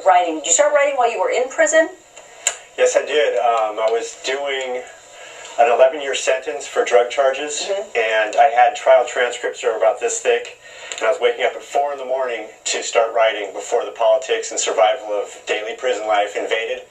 writing. Did you start writing while you were in prison? Yes, I did. I was doing an 11-year sentence for drug charges, and I had trial transcripts that were about this thick, and I was waking up at 4 in the morning to start writing before the politics and survival of daily prison life invaded.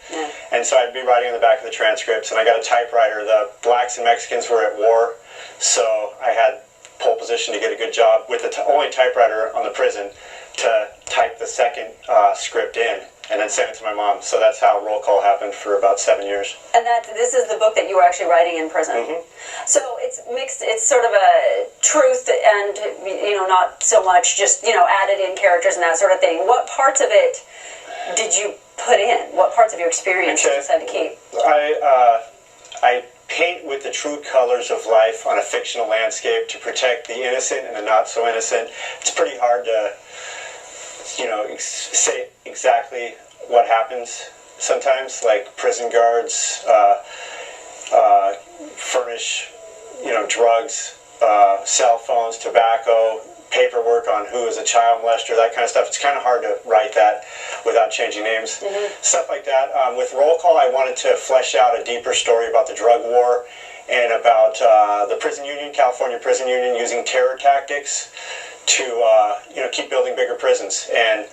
And so I'd be writing on the back of the transcripts, and I got a typewriter. The blacks and Mexicans were at war, so I had pole position to get a good job with the only typewriter on the prison to type the second script in and then send it to my mom. So that's how roll call happened for about 7 years. And this is the book that you were actually writing in prison. So it's mixed. It's sort of a truth and not so much just added in characters and that sort of thing. What parts of it did you put in? What parts of your experience did you decide to keep? I paint with the true colors of life on a fictional landscape to protect the innocent and the not so innocent. It's pretty hard to say exactly what happens sometimes, like prison guards furnish drugs, cell phones, tobacco, paperwork on who is a child molester, that kind of stuff. It's kind of hard to write that without changing names. Stuff like that. With roll call, I wanted to flesh out a deeper story about the drug war and about the prison union, California prison union, using terror tactics to keep building bigger prisons. And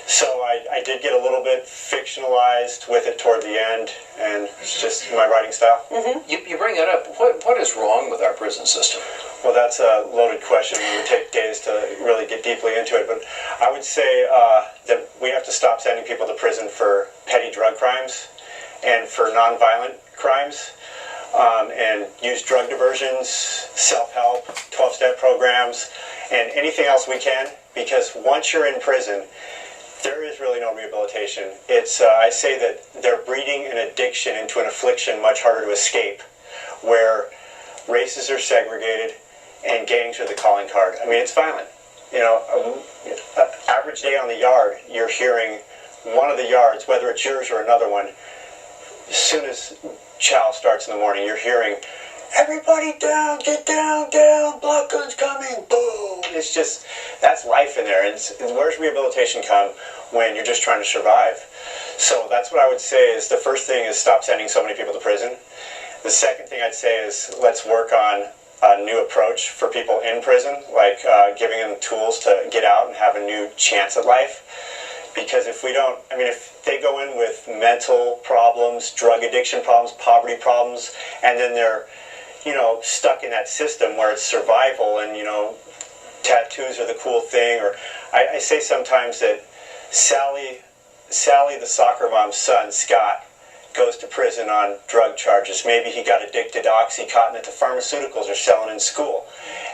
so I did get a little bit fictionalized with it toward the end, and it's just my writing style. You bring it up. What is wrong with our prison system? Well, that's a loaded question. It would take days to really get deeply into it. But I would say that we have to stop sending people to prison for petty drug crimes and for nonviolent crimes, and use drug diversions, self-help, 12-step programs, and anything else we can. Because once you're in prison, there is really no rehabilitation. It's I say that they're breeding an addiction into an affliction much harder to escape, where races are segregated and gangs are the calling card. I mean, it's violent. Average day on the yard, you're hearing one of the yards, whether it's yours or another one, as soon as chow starts in the morning, you're hearing, "Everybody down, get down, block guns coming, boom." It's just, that's life in there. And where's rehabilitation come when you're just trying to survive? So that's what I would say is the first thing is stop sending so many people to prison. The second thing I'd say is let's work on a new approach for people in prison, like giving them tools to get out and have a new chance at life. Because if they go in with mental problems, drug addiction problems, poverty problems, and then they're stuck in that system where it's survival and, tattoos are the cool thing. Or I say sometimes that Sally, the soccer mom's son, Scott, goes to prison on drug charges. Maybe he got addicted to Oxycontin that the pharmaceuticals are selling in school,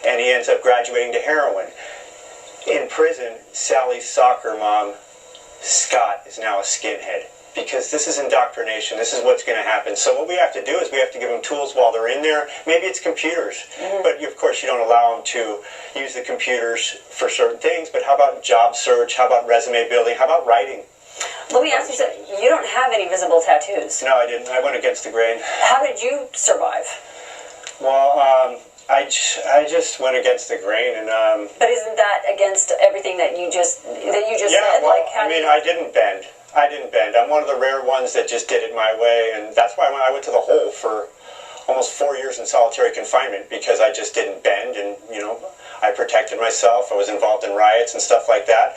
and he ends up graduating to heroin. In prison, Sally's soccer mom, Scott, is now a skinhead. Because this is indoctrination. This is what's going to happen. So what we have to do is we have to give them tools while they're in there. Maybe it's computers, but of course you don't allow them to use the computers for certain things. But how about job search? How about resume building? How about writing? Let me ask you something. You don't have any visible tattoos. No, I didn't. I went against the grain. How did you survive? Well, I just went against the grain, and But isn't that against everything that you just said? Well, I didn't bend. I'm one of the rare ones that just did it my way, and that's why I went to the hole for almost 4 years in solitary confinement, because I just didn't bend, and I protected myself. I was involved in riots and stuff like that.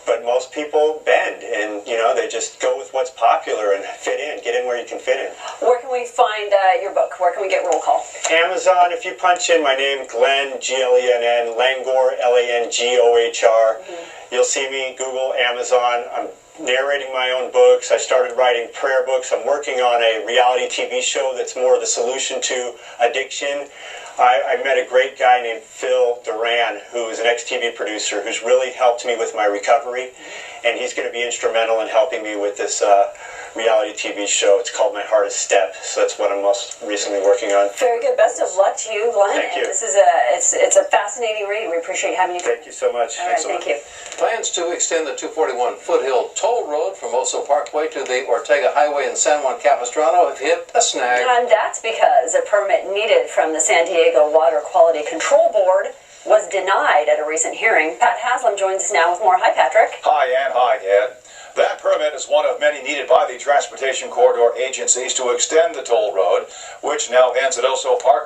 But most people bend, and they just go with what's popular and fit in, get in where you can fit in. Where can we find your book? Where can we get roll call? Amazon. If you punch in my name, Glenn, Glenn, Langohr, Langohr, you'll see me. Google Amazon. I'm narrating my own books. I started writing prayer books. I'm working on a reality TV show that's more the solution to addiction. I met a great guy named Phil Duran, who is an ex-TV producer, who's really helped me with my recovery, and he's going to be instrumental in helping me with this reality TV show. It's called My Hardest Step, so that's what I'm most recently working on. Very good. Best of luck to you, Glenn. Thank you. This is it's a fascinating read. We appreciate having you. Thank you so much. All right, thank you. Plans to extend the 241 Foothill Toll Road from Oso Parkway to the Ortega Highway in San Juan Capistrano have hit a snag. And that's because a permit needed from the San Diego Water Quality Control Board was denied at a recent hearing. Pat Haslam joins us now with more. Hi, Patrick. Hi, Ann. Hi, Ed. That permit is one of many needed by the transportation corridor agencies to extend the toll road, which now ends at Oso Park.